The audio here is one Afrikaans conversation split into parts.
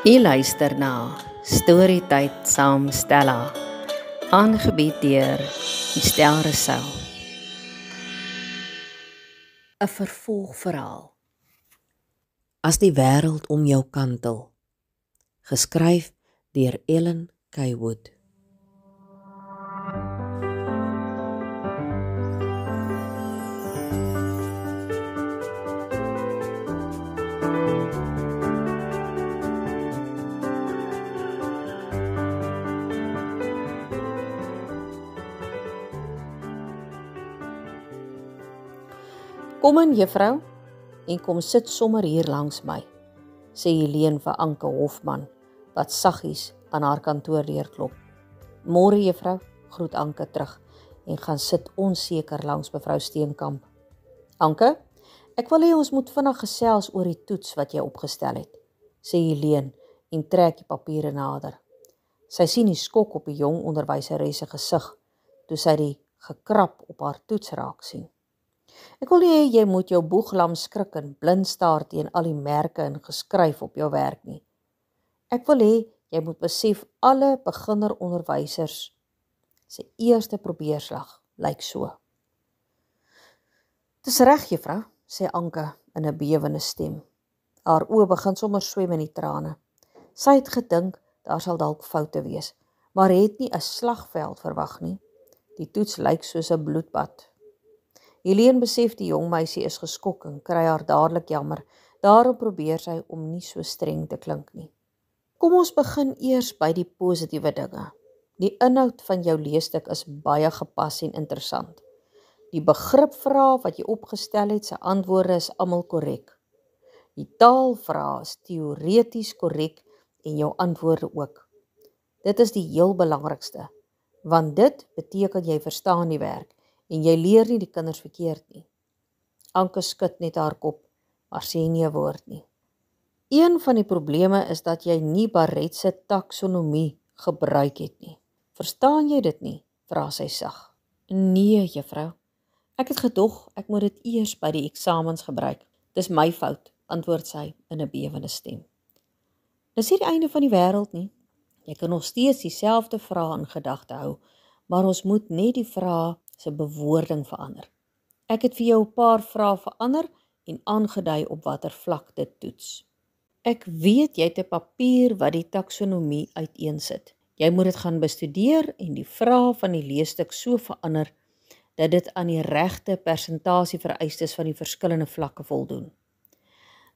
U luister na Storytyd saam Stella, aangebied deur Estel Rousseau. 'n Vervolgverhaal. As die wêreld om jou kantel, geskryf deur Ellen K. Wood. Kom in, juffrou, en kom sit sommer hier langs my, sê Helene vir Anke Hofman, wat saggies aan haar kantoordeur klop. Môre, juffrou, groet Anke terug en gaan sit onseker langs mevrou Steenkamp. Anke, ek wil hê ons moet vinnig gesels oor die toets wat jy opgestel het, sê Helene en trek die papiere nader. Sy sien die skok op die jong onderwyseres se gesig, toe sy die gekrap op haar toets raak sien. Ek wil nie hê jy moet jou boeglam skrik en blind staar teen al die merke en geskryf op jou werk nie. Ek wil hê jy moet besef alle beginneronderwysers se eerste probeerslag lyk so. Dis reg, juffrou, sê Anke in 'n bewende stem. Haar oë begin sommer swem in die trane. Sy het gedink daar sal dalk foute wees, maar het nie 'n slagveld verwag nie. Die toets lyk soos 'n bloedbad. Helene besef die jong meisie is geskok en kry haar dadelik jammer. Daarom probeer sy om nie so streng te klink nie. Kom ons begin eers by die positiewe dinge. Die inhoud van jou leesstuk is baie gepas en interessant. Die begripvrae wat jy opgestel het, se antwoorde is almal korrek. Die taalvrae is teoreties korrek en jou antwoorde ook. Dit is die heel belangrikste, want dit beteken jy verstaan die werk en jy leer nie die kinders verkeerd nie. Anke skud net haar kop, maar sê nie 'n woord nie. Een van die probleme is dat jy nie Barrett se taksonomie gebruik het nie. Verstaan jy dit nie? Vra sy sag. Nee, juffrou. Ek het gedog ek moet dit eers by die eksamens gebruik. Dis my fout, antwoord sy in 'n bewende stem. Dis nie die einde van die wêreld nie. Jy kan nog steeds dieselfde vrae in gedagte hou, maar ons moet net die vrae se bewoording verander. Ek het vir jou 'n paar vrae verander en aangedui op watter vlak dit toets. Ek weet jy het 'n papier wat die taksonomie uiteensit. Jy moet dit gaan bestudeer en die vrae van die leesstuk so verander dat dit aan die regte persentasievereistes van die verskillende vlakke voldoen.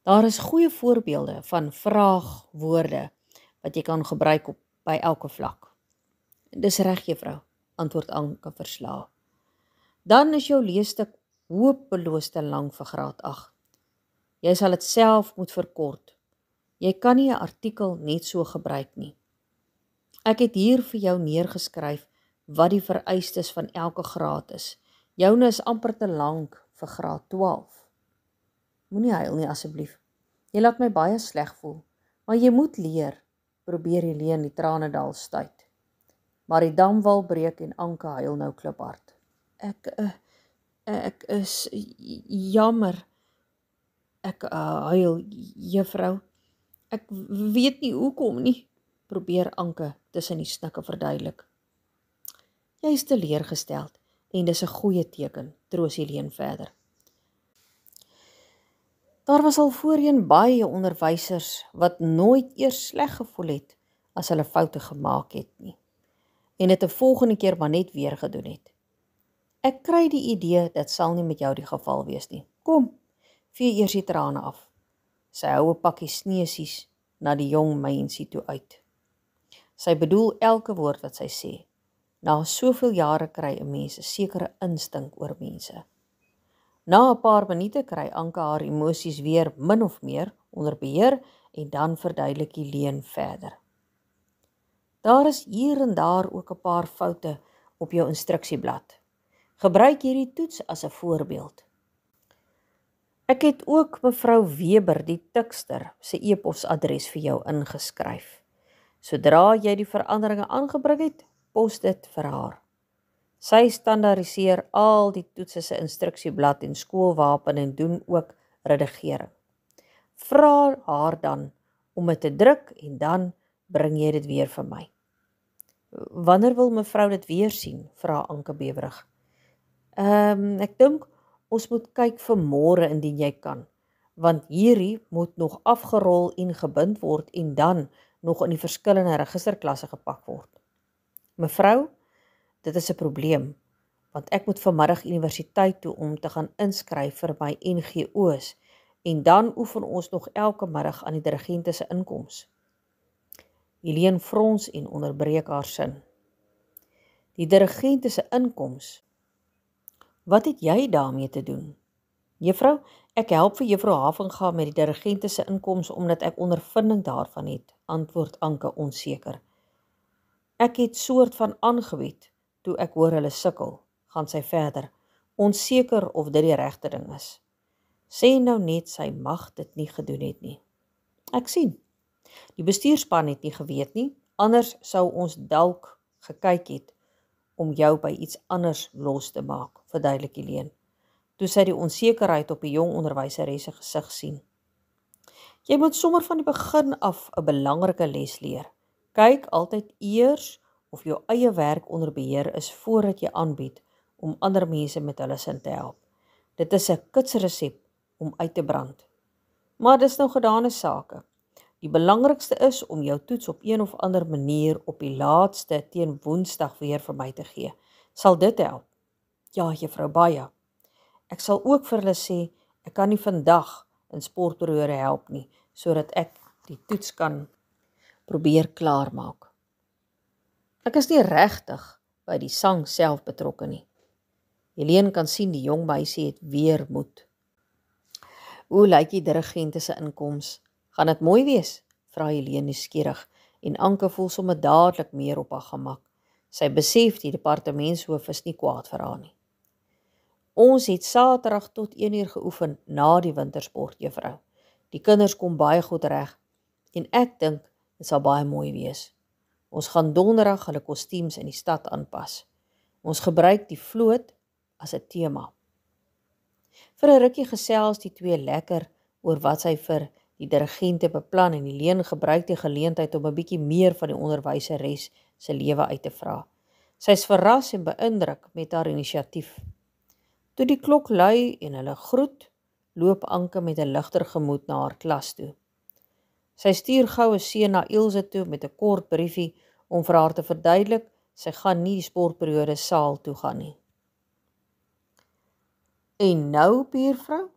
Daar is goeie voorbeelde van vraagwoorde wat jy kan gebruik by elke vlak. Dis reg, juffrou, antwoord Anke verslae. Dan is jou leesstuk hopeloos te lank vir graad 8. Jy sal dit self moet verkort. Jy kan nie 'n artikel net so gebruik nie. Ek het hier vir jou neergeskryf wat die vereistes van elke graad is. Joune is amper te lank vir graad 12. Moenie huil nie asseblief. Jy laat my baie sleg voel, maar jy moet leer, probeer Helene die tranendal stuit. Maar die damwal breek en Anke huil nou kliphard. Ek is jammer. Ek huil, juffrou. Ek weet nie hoekom nie, probeer Anke tussen die snikke verduidelik. Jy is teleurgesteld en dis 'n goeie teken, troos Helene verder. Daar was al voorheen baie onderwysers wat nooit eers sleg gevoel het as hulle foute gemaak het nie, en dit 'n volgende keer maar net weer gedoen het. Ek kry die idee dit sal nie met jou die geval wees nie. Kom, vee eers die trane af. Sy hou 'n pakkie sneesies na die jong meisie toe uit. Sy bedoel elke woord wat sy sê. Na soveel jare kry 'n mens 'n sekere instink oor mense. Na 'n paar minute kry Anke haar emosies weer min of meer onder beheer en dan verduidelik Helene verder. Daar is hier en daar ook 'n paar foute op jou instruksieblad. Gebruik hierdie toets as 'n voorbeeld. Ek het ook mevrou Weber, die tikster, se e-posadres vir jou ingeskryf. Sodra jy die veranderinge aangebring het, pos dit vir haar. Sy standaardiseer al die toetse se instruksieblad en skoolwapen en doen ook redigering. Vra haar dan om dit te druk en dan bring jy dit weer vir my. Wanneer wil mevrou dit weer sien? Vra Anke bewerig. Ek dink ons moet kyk vir môre indien jy kan, want hierdie moet nog afgerol en gebind word en dan nog in die verskillende registerklasse gepak word. Mevrou, dit is 'n probleem, want ek moet vanmiddag universiteit toe om te gaan inskryf vir my NGO's en dan oefen ons nog elke middag aan die dirigente se inkoms. Helene frons en onderbreek haar sin. Die dirigente se inkoms, wat het jy daarmee te doen? Juffrou, ek help vir juffrou Havenga met die dirigente se inkoms omdat ek ondervinding daarvan het, antwoord Anke onseker. Ek het soort van aangebied toe ek hoor hulle sukkel, gaan sy verder, onseker of dit die regte ding is. Sê nou net sy mag dit nie gedoen het nie. Ek sien. Die bestuurspan het nie geweet nie, anders sou ons dalk gekyk het om jou by iets anders los te maak, verduidelik Helene, toe sy die onsekerheid op die jong onderwyseres se gesig sien. Jy moet sommer van die begin af 'n belangrike les leer. Kyk altyd eers of jou eie werk onder beheer is voordat jy aanbied om ander mense met hulle sin te help. Dit is 'n kitsresep om uit te brand. Maar dis nou gedane sake. Die belangrikste is om jou toets op een of ander manier op die laatste teen Woensdag weer vir my te gee. Sal dit help? Ja, juffrou baie. Ek sal ook vir hulle sê, ek kan nie vandag in sportperiode help nie, sodat ek die toets kan probeer klaarmaak. Ek is nie regtig by die sang self betrokke nie. Helene kan sien die jong meisie het weer moed. Hoe lyk die dirigente se inkoms? Gaan dit mooi wees? Vra Helene nuuskierig en Anke voel sommer dadelik meer op haar gemak. Sy besef die departementshoof is nie kwaad vir haar nie. Ons het Saterdag tot 1 uur geoefen na die wintersport, juffrou. Die kinders kom baie goed reg en ek dink dit sal baie mooi wees. Ons gaan Donderdag hulle kostuums in die stad aanpas. Ons gebruik die vloot as 'n tema. Vir 'n rukkie gesels die twee lekker oor wat sy vir die dirigente beplan en Helene gebruik die geleentheid om 'n bietjie meer van die onderwyseres se lewe uit te vra. Sy is verras en beïndruk met haar inisiatief. Toe die klok lui en hulle groet, loop Anke met 'n ligter gemoed na haar klas toe. Sy stuur gou 'n seun na Ilse toe met 'n kort briefie om vir haar te verduidelik sy gaan nie die sportperiode saal toe gaan nie. En nou, buurvrou,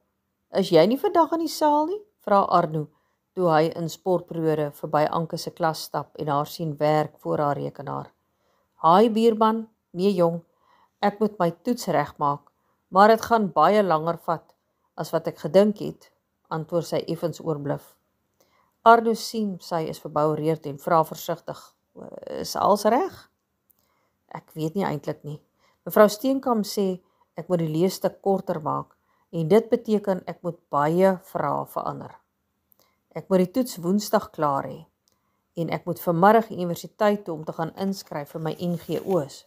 is jy nie vandag in die saal nie? Vra Arno, toe hy in sportperiode verby Anke se klas stap en haar sien werk voor haar rekenaar. Haai buurman, nee jong, ek moet my toets regmaak, maar dit gaan baie langer vat as wat ek gedink het, antwoord sy effens oorbluf. Arno sien sy is verboureerd en vra versigtig, is alles reg? Ek weet nie eintlik nie. Mevrou Steenkamp sê ek moet die leesstuk korter maak en dit beteken ek moet baie vrae verander. Ek moet die toets Woensdag klaar hê en ek moet vanmiddag universiteit toe om te gaan inskryf vir my NGO's.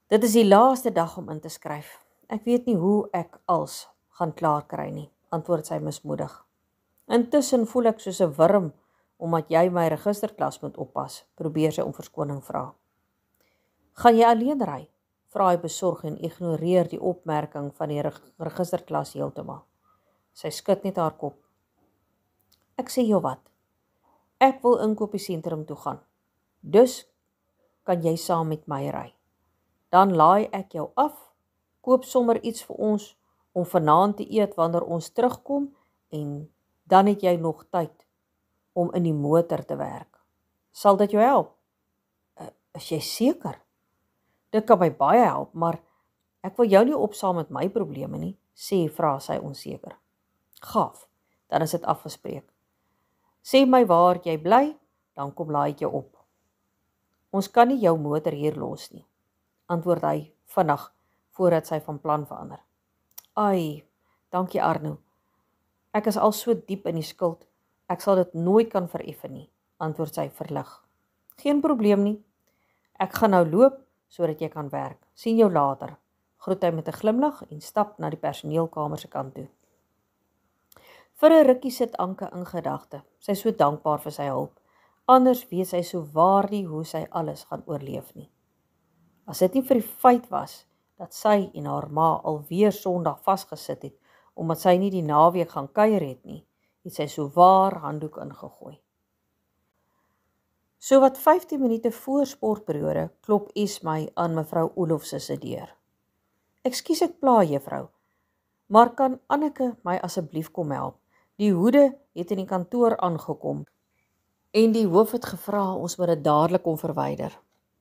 Dit is die laaste dag om in te skryf. Ek weet nie hoe ek als gaan klaar kry nie, antwoord sy mismoedig. Intussen voel ek soos 'n wurm omdat jy my registerklas moet oppas, probeer sy om verskoning vra. Gaan jy alleen ry? Vra hy besorg en ignoreer die opmerking van die registerklas heeltemal. Sy skud net haar kop. Ek sê jou wat, ek wil inkopiesentrum toe gaan, dus kan jy saam met my ry. Dan laai ek jou af, koop sommer iets vir ons om vanaand te eet wanneer ons terugkom en dan het jy nog tyd om in die motor te werk. Sal dit jou help? Is jy seker? Dit kan my baie help, maar ek wil jou nie opsaam met my probleme nie, vra sy onseker. Gaaf, dan is dit afgespreek. Sê my waar jy bly, dan kom laai ek jou op. Ons kan nie jou motor hier los nie, antwoord hy vinnig voordat sy van plan verander. Ai, dankie Arno. Ek is al so diep in die skuld, ek sal dit nooit kan vereffen nie, antwoord sy verlig. Geen probleem nie. Ek gaan nou loop, sodat jy kan werk. Sien jou later, groet hy met 'n glimlag en stap na die personeelkamer se kant toe. Vir 'n rukkie sit Anke in gedagte. Sy is so dankbaar vir sy hulp. Anders weet sy so waar nie hoe sy alles gaan oorleef nie. As dit nie vir die feit was dat sy en haar ma alweer Sondag vasgesit het, omdat sy nie die naweek gaan kuier het nie, het sy so waar handdoek ingegooi. So wat 15 minute voor sportperiode klop Esmy aan mevrou Olofse se deur. Ekskuus ek pla juffrou, maar kan Anneke my asseblief kom help? Die hoede het in die kantoor aangekom en die hoof het gevra ons moet dit dadelik kom verwyder.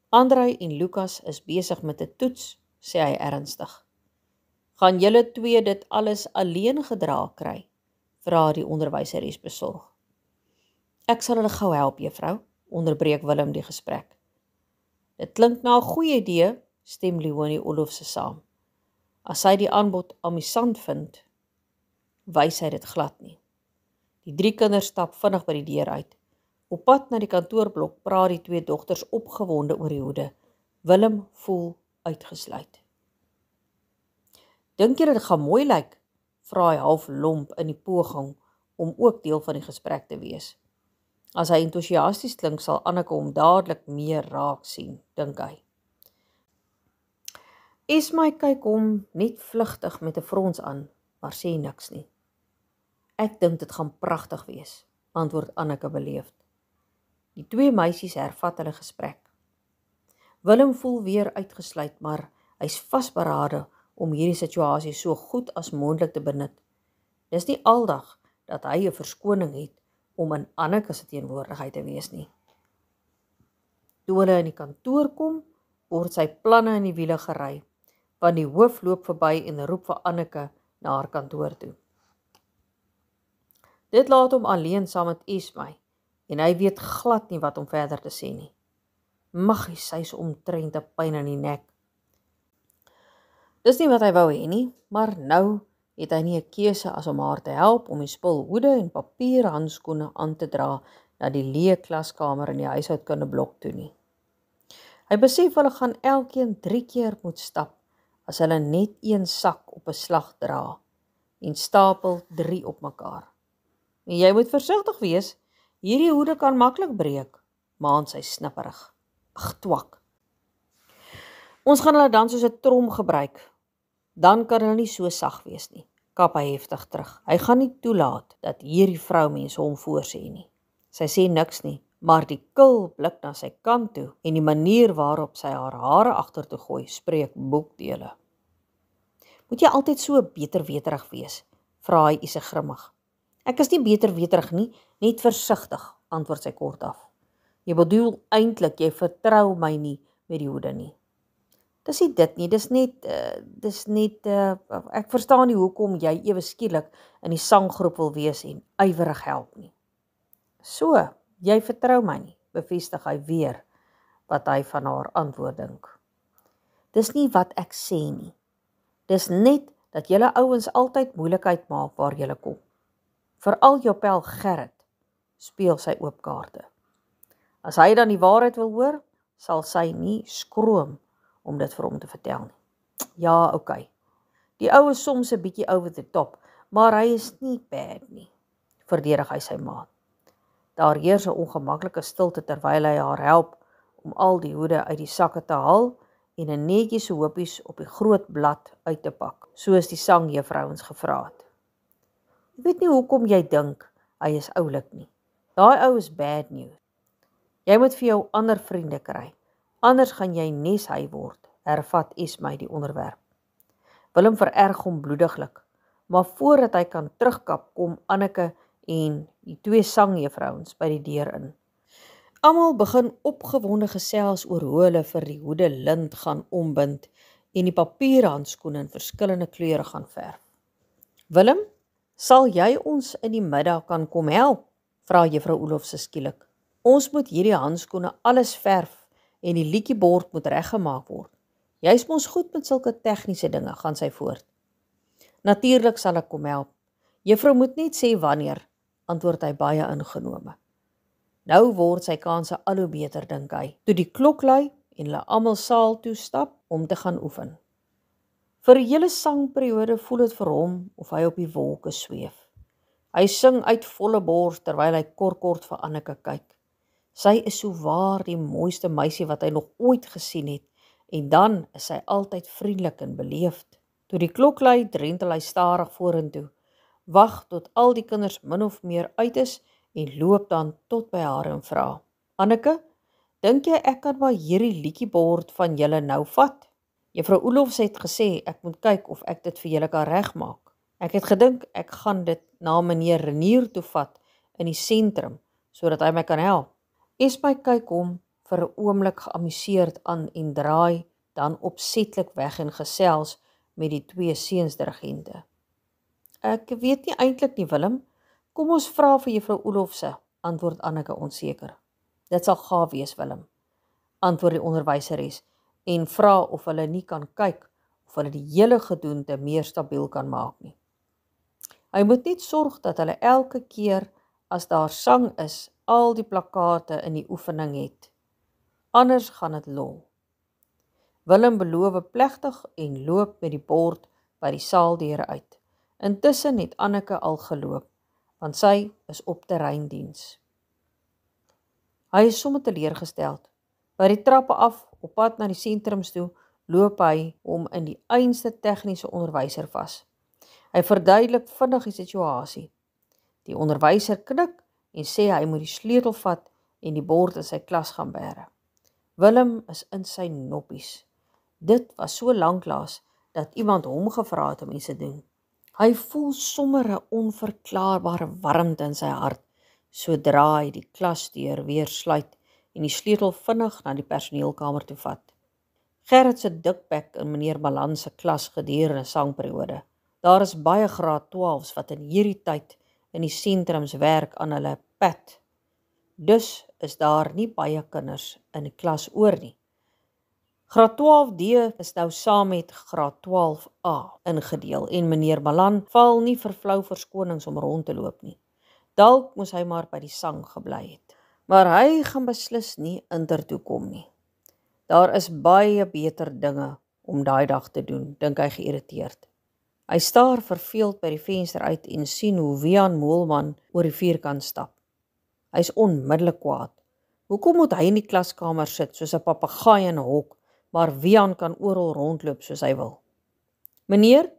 Andrei en Lukas is besig met 'n toets, sê hy ernstig. Gaan julle twee dit alles alleen gedra kry? Vra die onderwyseres besorg. Ek sal hulle gou help, juffrou, onderbreek Willem die gesprek. Dit klink na 'n goeie idee, stem Leonie Olofse saam. As sy die aanbod amusant vind, wys hy dit glad nie. Die 3 kinders stap vinnig by die deur uit. Op pad na die kantoorblok praat die 2 dogters opgewonde oor die hoede. Willem voel uitgesluit. Dink jy dit gaan mooi lyk? Vra hy half lomp in die poging om ook deel van die gesprek te wees. As hy entoesiasties klink, sal Anneke hom dadelik meer raak sien, dink hy. Esmy kyk hom net vlugtig met 'n frons aan, maar sê niks nie. Ek dink dit gaan pragtig wees, antwoord Anneke beleefd. Die 2 meisies hervat hulle gesprek. Willem voel weer uitgesluit, maar hy's vasberade om hierdie situasie so goed as moontlik te benut. Dis nie aldag dat hy 'n verskoning het om in Anneke se teenwoordigheid te wees nie. Toe hulle in die kantoor kom, word sy planne in die wiele gery, want die hoof loop verby en roep vir Anneke na haar kantoor toe. Dit laat hom alleen saam met Esmy, en hy weet glad nie wat om verder te sê nie. Maggie, sy's omtrent 'n pyn in die nek. Dis nie wat hy wou hê nie, maar nou het hy nie 'n keuse as om haar te help om die spul hoede en papier handskoene aan te dra na die leë klaskamer in die huishoudkundeblok toe nie. Hy besef hulle gaan elkeen 3 keer moet stap as hulle net 1 sak op 'n slag dra en stapel 3 op mekaar. En jy moet versigtig wees, hierdie hoede kan maklik breek, maan sy snipperig. Ag, twak. Ons gaan hulle dan soos 'n trom gebruik. Dan kan hulle nie so sag wees nie, kap hy heftig terug. Hy gaan nie toelaat dat hierdie vroumense hom voorsê nie. Sy sê niks nie, maar die kil blik na sy kant toe en die manier waarop sy haar hare agtertoe gooi, spreek boekdele. Moet jy altyd so beterweterig wees? Vra hy Ise grimmig. Ek is nie beterweterig nie, net versigtig, antwoord sy kortaf. Jy bedoel eintlik jy vertrou my nie met die hoede nie. Dis nie dit nie, dis net, ek verstaan nie hoekom jy ewe skielik in die sanggroep wil wees en ywerig help nie. So, jy vertrou my nie, bevestig hy weer wat hy van haar antwoord dink. Dis nie wat ek sê nie. Dis net dat julle ouens altyd moeilikheid maak waar julle kom. Veral jou pel Gerrit, speel sy oop kaarte. As hy dan die waarheid wil hoor, sal sy nie skroom om dit vir hom te vertel nie. Ja, okay. Die ou is soms 'n bietjie over the top, maar hy is nie bad nie, verdedig hy sy maat. Daar heers 'n ongemaklike stilte terwyl hy haar help om al die hoede uit die sakke te haal en 'n netjies se hoopies op die groot blad uit te pak, soos die sangjuffrouens gevra het. Ek weet nie hoekom jy dink hy is oulik nie. Daai ou is bad news. Jy moet vir jou ander vriende kry. Anders gaan jy neshy word, hervat Esmy die onderwerp. Willem vererg hom bloediglik, maar voordat hy kan terugkap, kom Anneke en die 2 sangjuffrouens by die deur in. Almal begin opgewonde gesels oor hoe hulle vir die hoede lint gaan ombind en die papierhandskoene in verskillende kleure gaan verf. Willem, sal jy ons in die middag kan kom help? Vra juffrou Olofse skielik. Ons moet hierdie handskoene alles verf en die liedjiebord moet reggemaak word. Jy's mos goed met sulke tegniese dinge, gaan sy voort. Natuurlik sal ek kom help. Juffrou moet net sê wanneer, antwoord hy baie ingenome. Nou word sy kanse al hoe beter, dink hy, toe die klok lui en hulle almal saal toe stap om te gaan oefen. Vir 'n hele sangperiode voel dit vir hom of hy op die wolke sweef. Hy sing uit volle bors terwyl hy kort vir Anneke kyk. Sy is souwaar die mooiste meisie wat hy nog ooit gesien het, en dan is sy altyd vriendelik en beleefd. Toe die klok lui, drentel hy stadig vorentoe, wag tot al die kinders min of meer uit is en loop dan tot by haar en vra: Anneke, dink jy ek kan maar hierdie liedjiebord van julle nou vat? Juffrou Oelofs het gesê ek moet kyk of ek dit vir julle kan regmaak. Ek het gedink ek gaan dit na meneer Renier toe vat in die sentrum, sodat hy my kan help. Esmy kyk hom vir 'n oomblik geamuseerd aan en draai dan opsetlik weg en gesels met die twee seunsdirigente. Ek weet nie eintlik nie, Willem. Kom ons vra vir juffrou Oelofse, antwoord Anneke onseker. Dit sal gaaf wees, Willem, antwoord die onderwyseres en vra of hulle nie kan kyk of hulle die hele gedoente meer stabiel kan maak nie. Hy moet net sorg dat hulle elke keer as daar sang is, al die plakkate in die oefening het. Anders gaan dit lol. Willem beloof plegtig en loop met die bord by die saaldeure uit. Intussen het Anneke al geloop, want sy is op terreindiens. Hy is sommer teleurgesteld. By die trappe af, op pad na die sentrums toe, loop hy hom in die einste tegniese onderwyser vas. Hy verduidelik vinnig die situasie. Die onderwyser knik en sê hy moet die sleutel vat en die bord in sy klas gaan bære. Willem is in sy noppies. Dit was so lanklaas dat iemand hom gevra het om iets te doen. Hy voel sommer 'n onverklaarbare warmte in sy hart, sodra hy die klasdeur weer sluit en die sleutel vinnig na die personeelkamer toe vat. Gerrit se dikbek in meneer Malan se klas gedurende sangperiode. Daar is baie graad 12s wat in hierdie tyd in die sentrums werk aan hulle PAT. Dus is daar nie baie kinders in die klas oor nie. Graad 12D is nou saam met graad 12A ingedeel en meneer Malan val nie vir flou verskonings om rond te loop nie. Dalk moes hy maar by die sang gebly het. Maar hy gaan beslis nie intertoe kom nie. Daar is baie beter dinge om daai dag te doen, dink hy geïrriteerd. Hy staar verveeld by die venster uit en sien hoe Wian Moelman oor die vierkant stap. Hy is onmiddellik kwaad. Hoekom moet hy in die klaskamer sit soos 'n papegaai in 'n hok, maar Wian kan oral rondloop soos hy wil? Meneer,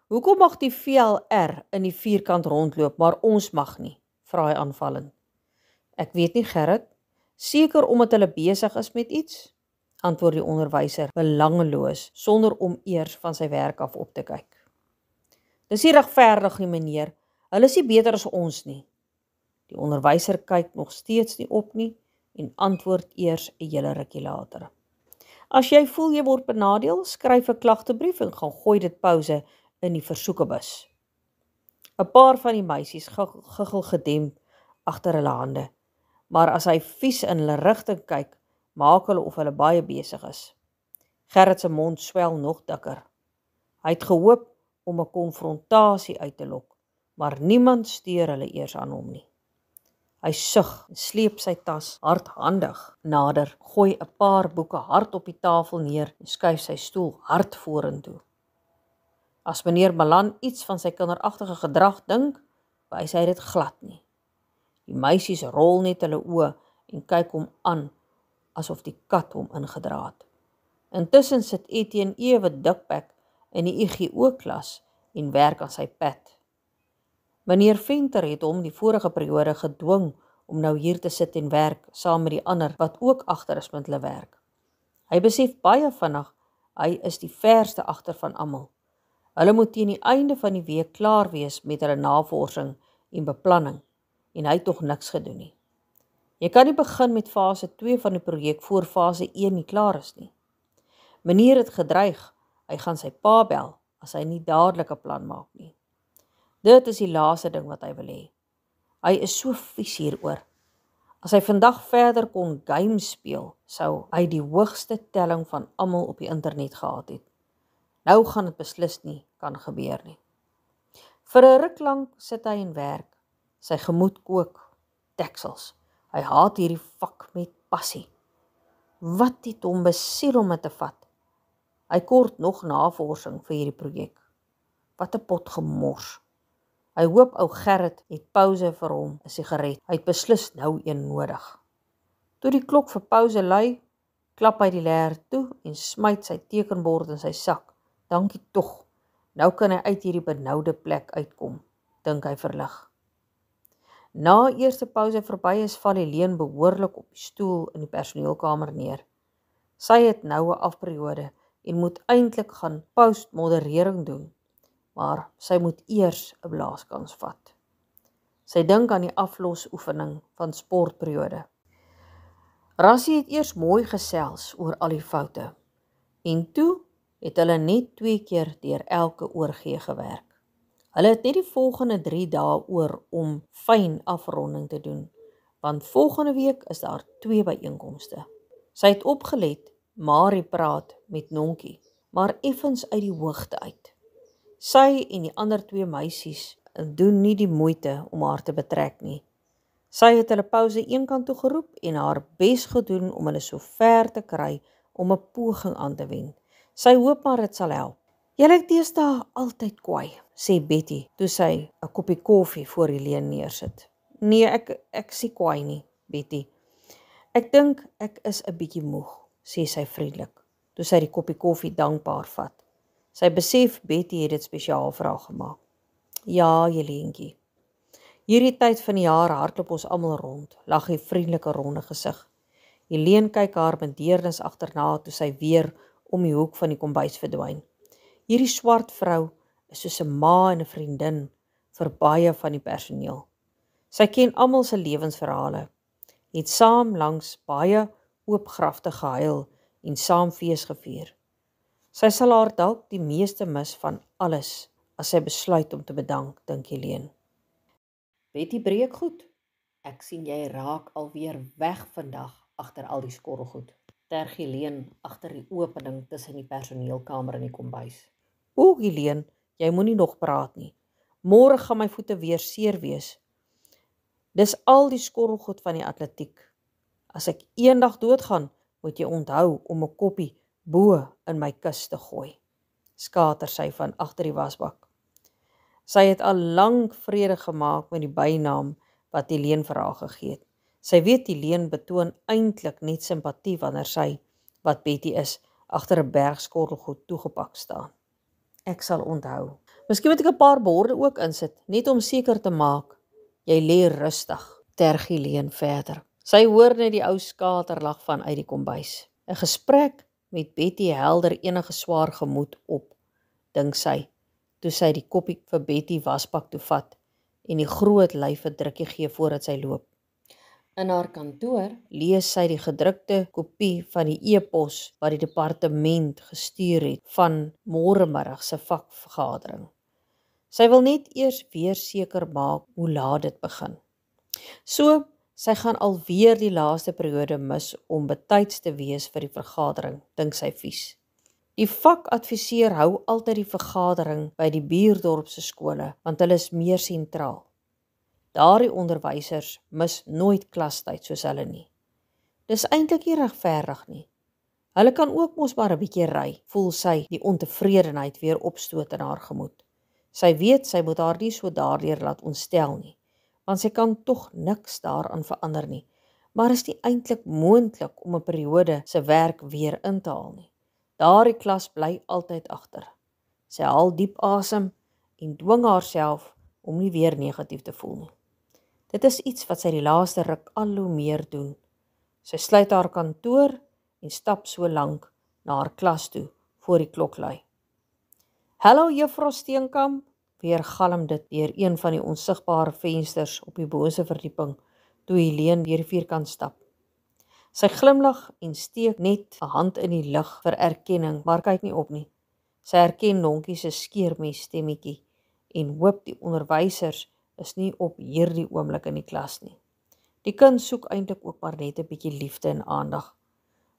hoekom mag die VLR in die vierkant rondloop, maar ons mag nie? Vra hy aanvallend. Ek weet nie, Gerrit. Seker omdat hulle besig is met iets? Antwoord die onderwyser belangeloos, sonder om eers van sy werk af op te kyk. Dis nie regverdig nie, meneer. Hulle is nie beter as ons nie. Die onderwyser kyk nog steeds nie op nie en antwoord eers 'n hele rukkie later. As jy voel jy word benadeel, skryf 'n klagtebrief en gaan gooi dit pouse in die versoekebus. 'n Paar van die meisies giggel gedemp agter hulle hande, maar as hy vies in hulle rigting kyk, maak hulle of hulle baie besig is. Gerrit se mond swel nog dikker. Hy het gehoop om 'n konfrontasie uit te lok, maar niemand steur hulle eers aan hom nie. Hy sug en sleep sy tas hardhandig nader, gooi 'n paar boeke hard op die tafel neer en skuif sy stoel hard vorentoe. As meneer Malan iets van sy kinderagtige gedrag dink, wys hy dit glad nie. Die meisies rol net hulle oë en kyk hom aan, asof die kat hom ingedra het. Intussen sit Etienne ewe dikbek in die IGO-klas en werk aan sy PAT. Meneer Venter het hom die vorige periode gedwing om nou hier te sit en werk saam met die ander wat ook agter is met hulle werk. Hy besef baie vinnig, hy is die verste agter van almal. Hulle moet teen die einde van die week klaar wees met hulle navorsing en beplanning en hy het tog niks gedoen nie. Jy kan nie begin met fase 2 van die projek voor fase 1 nie klaar is nie. Meneer het gedreig, hy gaan sy pa bel as hy nie dadelik 'n plan maak nie. Dit is die laaste ding wat hy wil hê. Hy is so vies hieroor. As hy vandag verder kon game speel, sou hy die hoogste telling van almal op die internet gehad het. Nou gaan dit beslis nie kan gebeur nie. Vir 'n ruk lank sit hy en werk. Sy gemoed kook, deksels. Hy haat hierdie vak met passie. Wat het hom besiel om dit te vat? Hy kort nog navorsing vir hierdie projek. Wat 'n pot gemors. Hy hoop ou Gerrit het pouse vir hom 'n sigaret. Hy het beslis nou een nodig. Toe die klok vir pouse lui, klap hy die leer toe en smyt sy tekenbord in sy sak. Dankie tog, nou kan hy uit hierdie benoude plek uitkom, dink hy verlig. Na eerste pouse verby is, val Helene behoorlik op die stoel in die personeelkamer neer. Sy het nou 'n afperiode en moet eintlik gaan postmoderering doen, maar sy moet eers 'n blaaskans vat. Sy dink aan die aflosoefening van sportperiode. Rassie het eers mooi gesels oor al die foute, en toe het hulle net 2 keer deur elke oorgee gewerk. Hulle het net die volgende 3 dae oor om fyn afronding te doen, want volgende week is daar 2 byeenkomste. Sy het opgelet, Marie praat met Nonkie, maar effens uit die hoogte uit. Sy en die ander 2 meisies doen nie die moeite om haar te betrek nie. Sy het hulle pouse eenkant toe geroep en haar bes gedoen om hulle so ver te kry om 'n poging aan te wend. Sy hoop maar dit sal help. "Jy lyk deesdae altyd kwaai," sê Betty toe sy 'n koppie koffie voor Helene neersit. "Nee, ek sien kwaai nie, Betty. Ek dink ek is 'n bietjie moeg," sê sy vriendelik, toe sy die koppie koffie dankbaar vat. Sy besef Betty het dit spesiaal vir haar gemaak. "Ja, Helentjie. Hierdie tyd van die jaar hardloop ons almal rond," lag die vriendelike ronde gesig. Helene kyk haar met deernis agterna toe sy weer om die hoek van die kombuis verdwyn. Hierdie swart vrou is soos 'n ma en 'n vriendin vir baie van die personeel. Sy ken almal se lewensverhale, het saam langs baie oop grafte gehuil en saam fees gevier. Sy sal haar dalk die meeste mis van alles as sy besluit om te bedank, dink Helene. "Betty breek goed. Ek sien jy raak alweer weg vandag agter al die skorrelgoed," terg Helene agter die opening tussen die personeelkamer en die kombuis. "O, Helene, jy moenie nog praat nie. Môre gaan my voete weer seer wees. Dis al die skorrelgoed van die atletiek. As ek eendag doodgaan, moet jy onthou om 'n koppie bo in my kus te gooi," skater sy van agter die wasbak. Sy het al lank vrede gemaak met die bynaam wat Helene vir haar gegee het. Sy weet Helene betoon eintlik net simpatie wanneer sy, wat Betty is, agter 'n berg skorrelgoed toegepak staan. "Ek sal onthou. Miskien moet ek 'n paar borde ook insit, net om seker te maak jy lê rustig," terg Helene verder. Sy hoor net die ou skaterlag van uit die kombuis. 'n Gesprek met Betty helder enige swaar gemoed op, dink sy, toe sy die koppie vir Betty wasbak toe vat en die groot lyf 'n drukkie gee voordat sy loop. In haar kantoor lees sy die gedrukte kopie van die e-pos wat die departement gestuur het van môremiddag se vakvergadering. Sy wil net eers weer seker maak hoe laat dit begin. So, sy gaan alweer die laaste periode mis om betyds te wees vir die vergadering, dink sy vies. Die vakadviseur hou altyd die vergadering by die buurdorp se skole, want hulle is meer sentraal. Daardie onderwysers mis nooit klastyd soos hulle nie. Dis eintlik nie regverdig nie. Hulle kan ook mos maar 'n bietjie ry, voel sy die ontevredenheid weer opstoot in haar gemoed. Sy weet sy moet haar nie so daardeur laat ontstel nie, want sy kan tog niks daaraan verander nie, maar is nie eintlik moontlik om 'n periode se werk weer in te haal nie. Daardie klas bly altyd agter. Sy haal diep asem en dwing haarself om nie weer negatief te voel nie. Dit is iets wat sy die laaste ruk al hoe meer doen. Sy sluit haar kantoor en stap so lank na haar klas toe voor die klok lui. "Hallo juffrou Steenkamp," weer galm dit deur een van die onsigbare vensters op die boonste verdieping toe Helene deur die vierkant stap. Sy glimlag en steek net 'n hand in die lug vir erkenning, maar kyk nie op nie. Sy herken Nonkie se skeermes stemmetjie en hoop die onderwysers is nie op hierdie oomblik in die klas nie. Die kind soek eintlik ook maar net 'n bietjie liefde en aandag,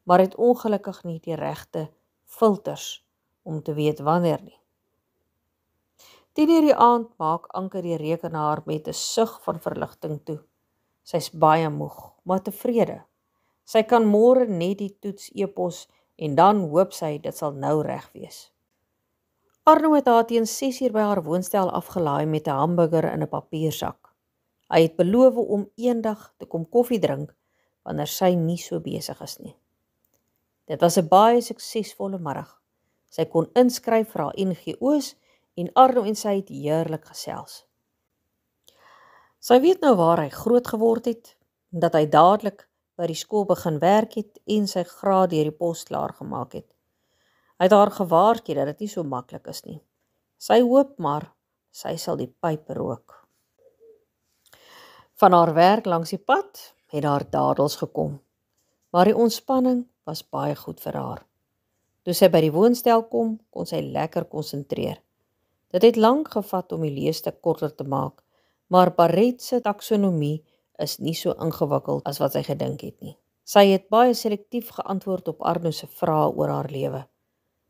maar het ongelukkig nie die regte filters om te weet wanneer nie. 10:00 die aand maak Anke die rekenaar met 'n sug van verligting toe. Sy's baie moeg, maar tevrede. Sy kan môre net die toets e-pos en dan hoop sy dit sal nou reg wees. Arno het haar teen 6 uur by haar woonstel afgelaai met 'n hamburger in 'n papiersak. Hy het beloof om eendag te kom koffie drink wanneer sy nie so besig is nie. Dit was 'n baie suksesvolle middag. Sy kon inskryf vir haar NGO's en Arno en sy het heerlik gesels. Sy weet nou waar hy groot geword het, en dat hy dadelik by die skool begin werk het en sy graad deur die pos klaar gemaak het. Hy het haar gewaarsku dat dit nie so maklik is nie. Sy hoop maar, sy sal die pyp rook. Van haar werk langs die pad het haar dadels gekom, maar die ontspanning was baie goed vir haar. Toe sy by die woonstel kom, kon sy lekker konsentreer. Dit het lank gevat om die leesstuk korter te maak, maar Barrett se taksonomie is nie so ingewikkeld as wat sy gedink het nie. Sy het baie selektief geantwoord op Arno se vrae oor haar lewe.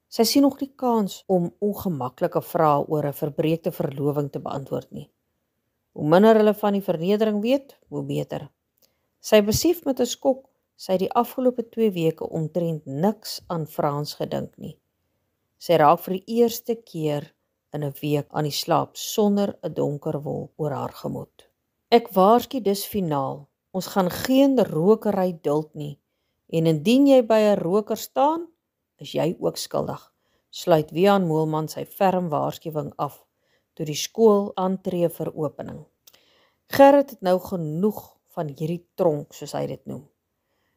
Sy sien nog nie kans om ongemaklike vrae oor 'n verbreekte verloving te beantwoord nie. Hoe minder hulle van die vernedering weet, hoe beter. Sy besef met 'n skok, sy het die afgelope 2 weke omtrent niks aan Frans gedink nie. Sy raak vir die eerste keer in 'n week aan die slaap sonder 'n donker wolk oor haar gemoed. Ek waarsku dus finaal, ons gaan geen rokery duld nie, en indien jy by 'n roker staan, is jy ook skuldig, sluit Wiaan Moelman sy ferm waarskuwing af, toe die skool aantree vir opening. Gerrit het nou genoeg van hierdie tronk, soos hy dit noem.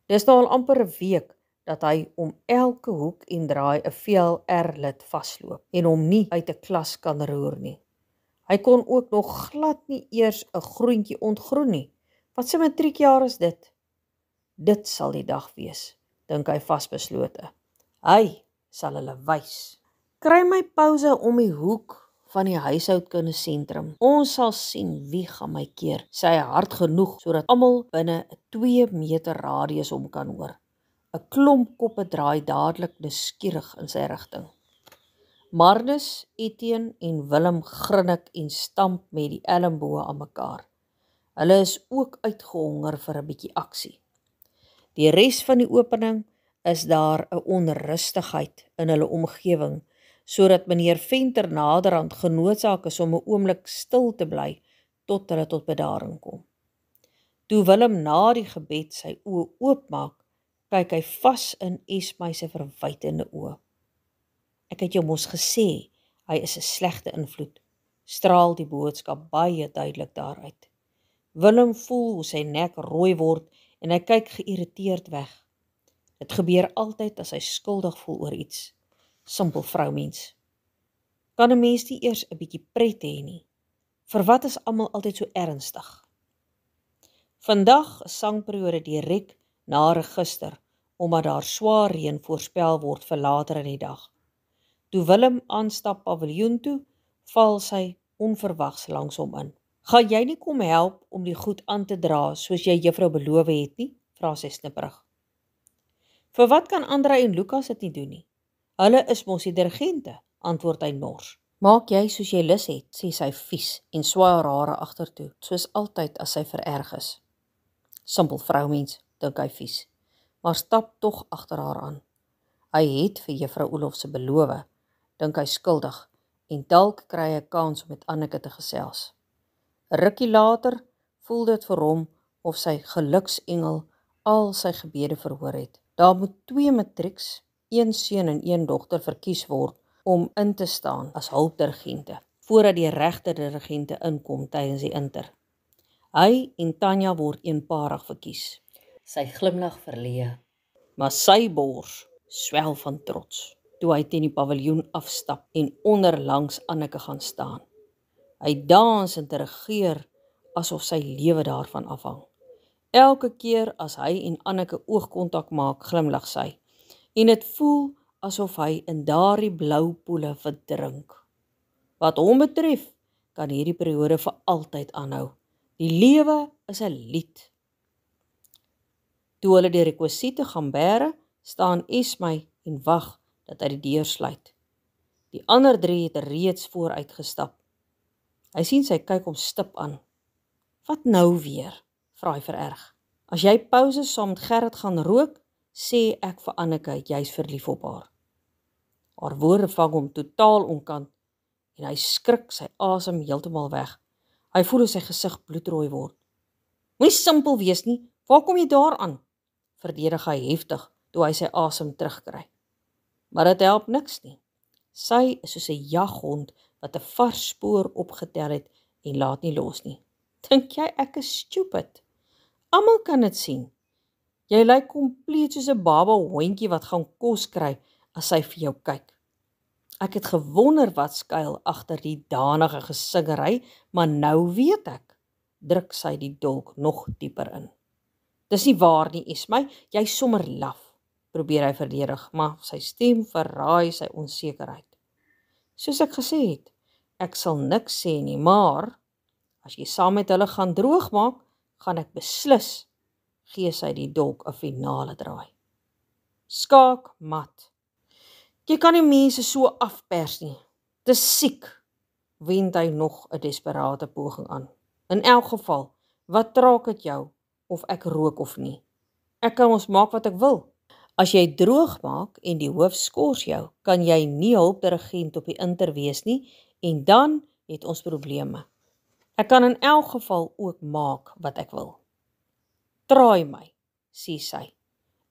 Dis nou al amper 'n week dat hy om elke hoek en draai 'n VLR-lid vasloop en hom nie uit 'n klas kan roer nie. Hy kon ook nog glad nie eers 'n groentjie ontgroen nie. Wat 'n matriekjaar is dit? Dit sal die dag wees, dink hy vasbeslote. Hy sal hulle wys. Kry my pouse om die hoek van die huishoudkunde sentrum. Ons sal sien wie gaan my keer. Sy hard genoeg sodat almal binne 'n 2 meter radius hom kan hoor. 'n Klomp koppe draai dadelik nuuskierig in sy rigting. Marnus, Etienne en Willem grinnik en stamp met die elmboë aan mekaar. Hulle is ook uitgehonger vir 'n bietjie aksie. Die res van die opening is daar 'n onrustigheid in hulle omgewing, sodat meneer Venter naderhand genoodsaak is om 'n oomblik stil te bly tot hulle tot bedaring kom. Toe Willem na die gebed sy oë oopmaak, kyk hy vas in Esmay se verwytende oë. Ek het jou mos gesê, hy is 'n slegte invloed, straal die boodskap baie duidelik daaruit. Willem voel hoe sy nek rooi word en hy kyk geïrriteerd weg. Dit gebeur altyd as hy skuldig voel oor iets. Simpel vroumens. Kan 'n mens nie eers 'n bietjie pret hê nie? Vir wat is almal altyd so ernstig? Vandag is sangperiode direk na register, omdat daar swaar reën voorspel word vir later in die dag. Toe Willem aanstap paviljoen toe, val sy onverwags langs hom in. Gaan jy nie kom help om die goed aan te dra soos jy juffrou beloof het nie? Vra sy snipperig. Vir wat kan Andra en Lukas dit nie doen nie? Hulle is mos die dirigente, antwoord hy nors. Maak jy soos jy lus het, sê sy vies en swaai haar hare agtertoe, soos altyd as sy vererg is. Simpel vroumens, dink hy vies, maar stap tog agter haar aan. Hy het vir juffrou Olof se beloof, dink hy skuldig, en dalk kry hy 'n kans om met Anneke te gesels. 'n Rukkie later voel dit vir hom of sy geluksengel al sy gebede verhoor het. Daar moet 2 matrieks, 1 seun en 1 dogter verkies word om in te staan as hulpdirigente, voordat die regte dirigente inkom tydens die inter. Hy en Tanya word eenparig verkies. Sy glimlag verleë, maar sy bors swel van trots, toe hy teen die paviljoen afstap en onderlangs Anneke gaan staan. Hy dans en dirigeer asof sy lewe daarvan afhang. Elke keer as hy en Anneke oogkontak maak, glimlag sy, en dit voel asof hy in daardie blou poele verdrink. Wat hom betref, kan hierdie periode vir altyd aanhou. Die lewe is 'n lied. Toe hulle die rekwisiete gaan bære, staan Esmay en wag dat hy die deur sluit. Die ander 3 het reeds vooruitgestap. Hy sien sy kyk hom stip aan. Wat nou weer? Vra hy vererg. As jy pauses saam met Gerrit gaan rook, sê ek vir Anneke, jy's verlief op haar. Haar woorde vang hom totaal onkant en hy skrik sy asem heeltemal weg. Hy voel hoe sy gesig bloedrooi word. Moenie simpel wees nie, waar kom jy daaraan? Verdedig hy heftig toe hy sy asem terugkry. Maar dit help niks nie. Sy is soos 'n jaghond wat 'n vars spoor opgetel het en laat nie los nie. Dink jy ek is stupid? Almal kan dit sien. Jy lyk kompleet soos 'n baba hondjie wat gaan kos kry as sy vir jou kyk. Ek het gewonder wat skuil agter die danige gesingery, maar nou weet ek. Druk sy die dolk nog dieper in. Dis nie waar nie, Esmy, jy sommer laf, probeer hy verdedig, maar sy stem verraai sy onsekerheid. Soos ek gesê het, ek sal niks sê nie, maar as jy saam met hulle gaan droogmaak, gaan ek beslis, gee sy die dolk 'n finale draai. Skaak mat. Jy kan nie mense so afpers nie. Dis siek, wend hy nog 'n desperate poging aan. In elk geval, wat traak dit jou, of ek rook of nie? Ek kan ons maak wat ek wil. As jy droog maak en die hoof skors jou, kan jy nie hulpdirigent op die inter wees nie, en dan het ons probleme. Ek kan in elk geval ook maak wat ek wil. Traai my, sê sy,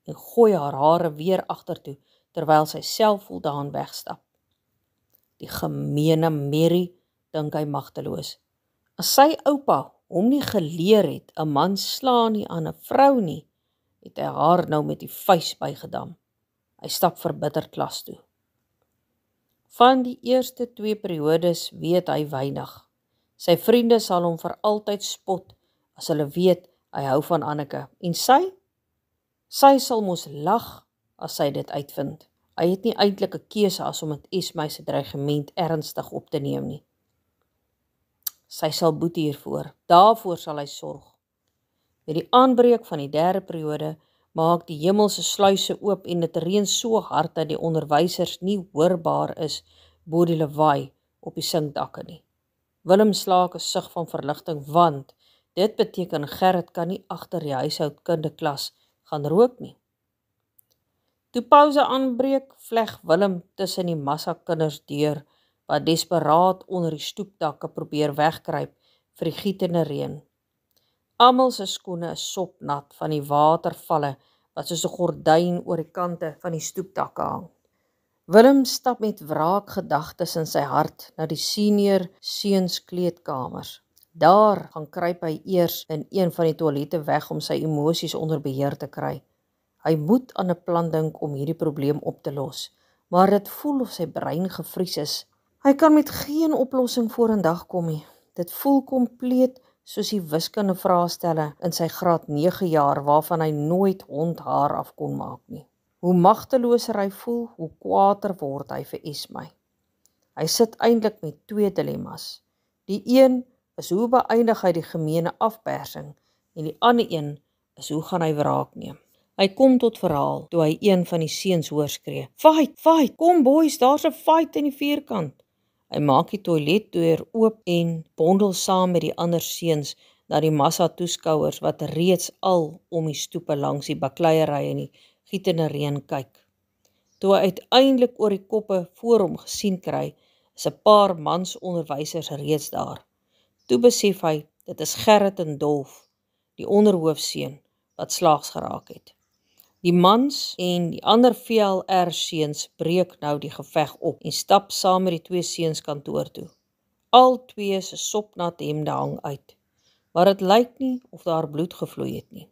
en gooi haar hare weer agtertoe, terwyl sy selfvoldaan wegstap. Die gemeene Mary, dink hy magteloos. As sy oupa hom nie geleer het, 'n man slaan nie aan 'n vrou nie, het hy haar nou met die vuis bygedam. Hy stap verbitterd klas toe. Van die eerste 2 periodes weet hy weinig. Sy vriende sal hom vir altyd spot, as hulle weet hy hou van Anneke. En sy? Sy sal mos lag, as sy dit uitvind. Hy het nie eintlik 'n keuse as om met Esmy se dreigement ernstig op te neem nie. Sy sal boete hiervoor, daarvoor sal hy sorg. Met die aanbreek van die 3de periode maak die hemelse sluise oop en dit reën so hard dat die onderwysers nie hoorbaar is bo die lawaai op die sinkdakke nie. Willem slaak 'n sug van verligting, want dit beteken Gerrit kan nie agter die huishoudkunde klas gaan rook nie. Toe pouse aanbreek, vleg Willem tussen die massa kinders deur, wat desperaat onder die stoepdakke probeer wegkruip vir die gietende reën. Almal se skoene is sopnat van die watervalle wat soos 'n gordyn oor die kante van die stoepdakke hang. Willem stap met wraakgedagtes in sy hart na die senior seuns kleedkamers. Daar gaan kruip hy eers in een van die toilette weg om sy emosies onder beheer te kry. Hy moet aan 'n plan dink om hierdie probleem op te los, maar dit voel of sy brein gevries is. Hy kan met geen oplossing vorendag kom nie. Dit voel kompleet soos die wiskunde vraestelle in sy graad 9 jaar waarvan hy nooit hondhaar af kon maak nie. Hoe magteloser hy voel, hoe kwaader word hy vir Esmy. Hy sit eintlik met 2 dilemmas. Die een is hoe beëindig hy die gemeene afpersing en die ander een is hoe gaan hy wraak neem. Hy kom tot verhaal toe hy een van die seuns hoor skree. Fight, fight, kom boys, daar's 'n fight in die vierkant. Hy maak die toiletdeur oop en bondel saam met die ander seuns na die massa toeskouers wat reeds al om die stoepe langs die bakleiery en die gietende reën kyk. Toe hy uiteindelik oor die koppe voor hom gesien kry, is 'n paar mans onderwysers reeds daar. Toe besef hy, dit is Gerrit en Dolf, die onderhoofseun, wat slaags geraak het. Die mans en die ander VLR seuns breek nou die geveg op en stap saam met die 2 seuns kantoor toe. Al 2 se sopnat hemde hang uit, maar dit lyk nie of daar bloed gevloei het nie.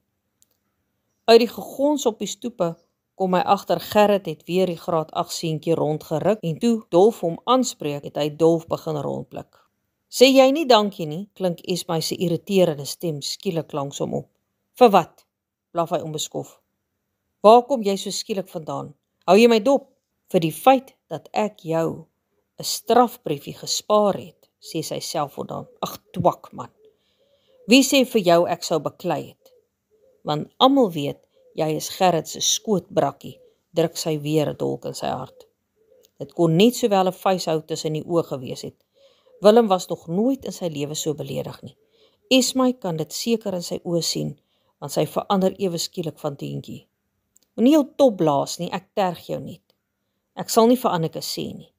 Uit die gegons op die stoepe kom hy agter Gerrit het weer die graad 8 seentjie rondgeruk en toe Dolf hom aanspreek, het hy Dolf begin rondblik. Sê jy nie dankie nie, klink Esmy se irriterende stem skielik langs hom op. Vir wat? Blaf hy onbeskof. Waar kom jy so skielik vandaan? Hou jy my dop? Vir die feit dat ek jou 'n strafbriefie gespaar het, sê sy selfvoldaan. Ag twak man. Wie sê vir jou ek sou beklei het? Want almal weet, jy is Gerrit se skootbrakkie, druk sy weer 'n dolk in sy hart. Dit kon net sowel 'n vuishout tussen die oë gewees het. Willem was nog nooit in sy lewe so beledig nie. Esmy kan dit seker in sy oë sien, want sy verander ewe skielik van teentjie. Moenie jou top blaas nie, ek terg jou net. Ek sal nie vir Anneke sê nie.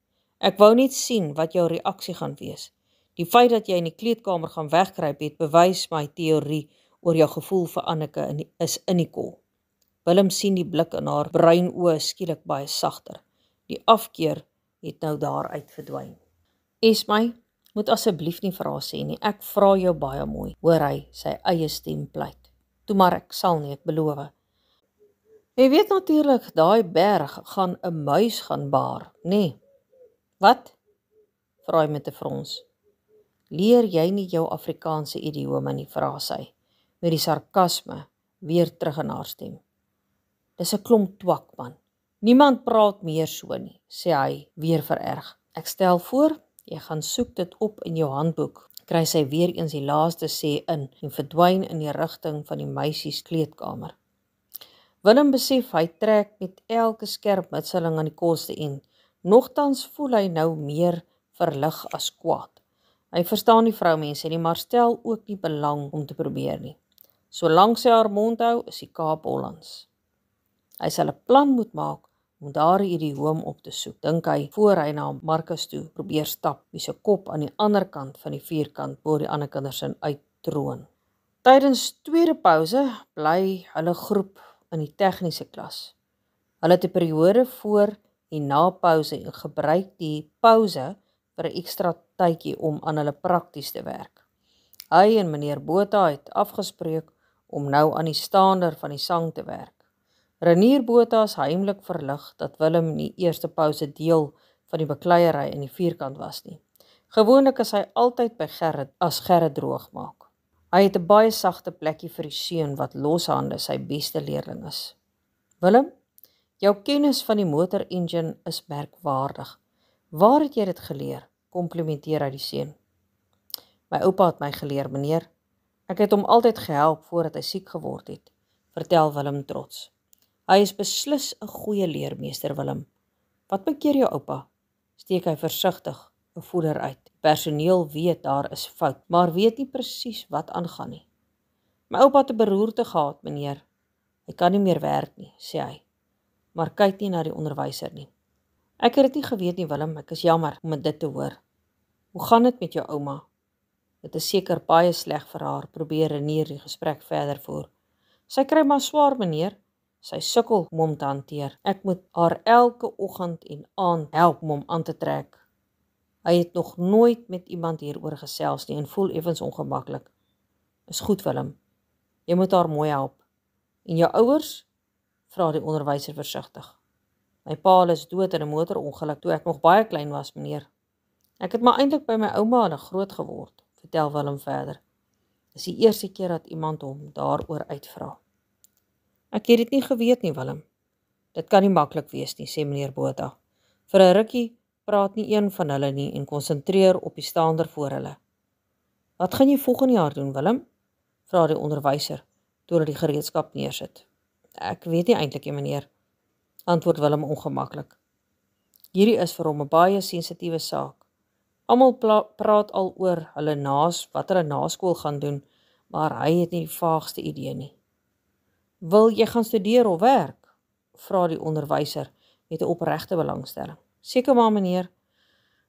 Ek wou net sien wat jou reaksie gaan wees. Die feit dat jy in die kleedkamer gaan wegkruip het, bewys my teorie oor jou gevoel vir Anneke is in die kol. Willem sien die blik in haar bruin oë skielik baie sagter. Die afkeer het nou daaruit verdwyn. Esmy, moet asseblief nie vir haar sê nie. Ek vra jou baie mooi, hoor hy sy eie stem pleit. Toe maar ek sal nie, ek beloof. Jy weet natuurlik, daai berg gaan 'n muis gaan baar, nee. Wat? Vra hy met 'n frons. Leer jy nie jou Afrikaanse idiome nie, vra sy, met die sarkasme weer terug in haar stem. Dis 'n klomp twak, man. Niemand praat meer so nie, sê hy weer vererg. Ek stel voor, jy gaan soek dit op in jou handboek. Kry sy weer eens die laaste sê in en verdwyn in die rigting van die meisies kleedkamer. Willem besef hy trek met elke skerp mitseling aan die koste en nogtans voel hy nou meer verlig as kwaad. Hy verstaan die vroumense nie, maar stel ook nie belang om te probeer nie. Solank sy haar mond hou, is die Kaap Hollands. Hy sal 'n plan moet maak om daardie idioom op te soek, dink hy, voor hy na Marcus toe probeer stap, wie se kop aan die ander kant van die vierkant bo die ander kinders in uittroon. Tydens tweede pouse bly hulle groep in die tegniese klas. Hulle het 'n periode voor en na pouse en gebruik die pouse vir 'n ekstra tydjie om aan hulle prakties te werk. Hy en meneer Botha het afgespreek om nou aan die staander van die sang te werk. Renier Botha is heimlik verlig dat Willem in die eerste pouse deel van die bekleierery in die vierkant was nie. Gewoonlik is hy altyd by Gerrit as Gerrit droog maak. Hy het 'n baie sagte plekkie vir die seun wat loshande sy beste leerling is. Willem, jou kennis van die motor-engine is merkwaardig. Waar het jy dit geleer? Komplimenteer hy die seun. My oupa het my geleer, meneer. Ek het hom altyd gehelp voordat hy siek geword het, vertel Willem trots. Hy is beslis 'n goeie leermeester, Willem. Wat bekeer jou oupa? Steek hy versigtig 'n voeder uit. Personeel weet daar is fout, maar weet nie presies wat aangaan nie. My oupa het 'n beroerte gehad, meneer. Hy kan nie meer werk nie, sê hy. Maar kyk nie na die onderwyser nie. Ek het dit nie geweet nie, Willem, ek is jammer om dit te hoor. Hoe gaan dit met jou ouma? Dit is seker baie sleg vir haar, probeer Renier die gesprek verder voer. Sy kry maar swaar, meneer. Sy sukkel om hom te hanteer. Ek moet haar elke oggend en aand help om hom aan te trek. Hy het nog nooit met iemand hieroor gesels nie en voel effens ongemaklik. Is goed, Willem. Jy moet haar mooi help. En jou ouers? Vra die onderwyser versigtig. My pa is dood in 'n motorongeluk toe ek nog baie klein was, meneer. Ek het maar eintlik by my ouma groot geword, vertel Willem verder. Dis die eerste keer dat iemand hom daaroor uitvra. Ek het dit nie geweet nie, Willem. Dit kan nie maklik wees nie, sê meneer Botha. Vir 'n rukkie praat nie een van hulle nie en konsentreer op die staander voor hulle. Wat gaan jy volgende jaar doen, Willem? Vra die onderwyser, toe hulle die gereedskap neersit. Ek weet nie eintlik nie, meneer, antwoord Willem ongemaklik. Hierdie is vir hom 'n baie sensitiewe saak. Almal praat al oor wat hulle na skool gaan doen, maar hy het nie die vaagste idee nie. Wil jy gaan studeer of werk? Vra die onderwyser met 'n opregte belangstelling. Seker maar, meneer.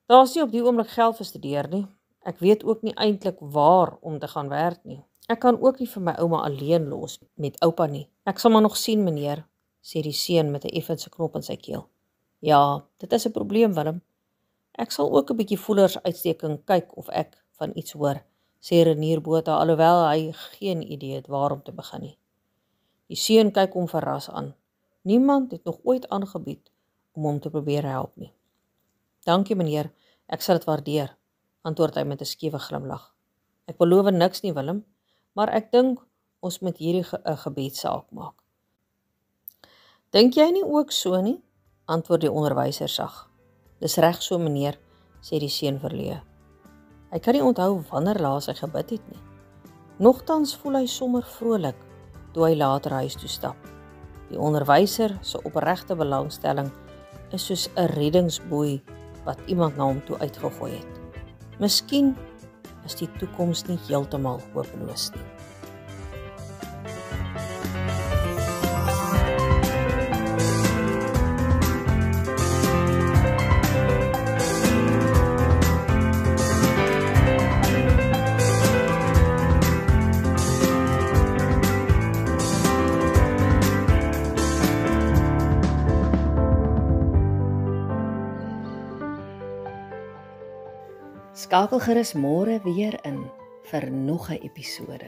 Daar's nie op die oomblik geld vir studeer nie. Ek weet ook nie eintlik waar om te gaan werk nie. Ek kan ook nie vir my ouma alleen los met oupa nie. Ek sal maar nog sien, meneer, sê die seun met 'n effense knop in sy keel. Ja, dit is 'n probleem, Willem. Ek sal ook 'n bietjie voelers uitsteek en kyk of ek van iets hoor, sê Renier Botha, alhoewel hy geen idee het waar om te begin nie. Die seun kyk hom verras aan. Niemand het nog ooit aangebied om hom te probeer help nie. Dankie, meneer, ek sal dit waardeer, antwoord hy met 'n skewe glimlag. Ek beloof niks nie, Willem, maar ek dink ons moet hierdie 'n gebedssaak maak. Dink jy nie ook so nie? Antwoord die onderwyser sag. Dis reg so, meneer, sê die seun verleë. Hy kan nie onthou wanneer laas hy gebid het nie. Nogtans voel hy sommer vrolik toe hy later huis toe stap. Die onderwyser se opregte belangstelling is soos 'n reddingsboei wat iemand na hom toe uitgegooi het. Miskien is die toekoms nie heeltemal hopeloos nie. Skakel gerus môre weer in vir nog 'n episode.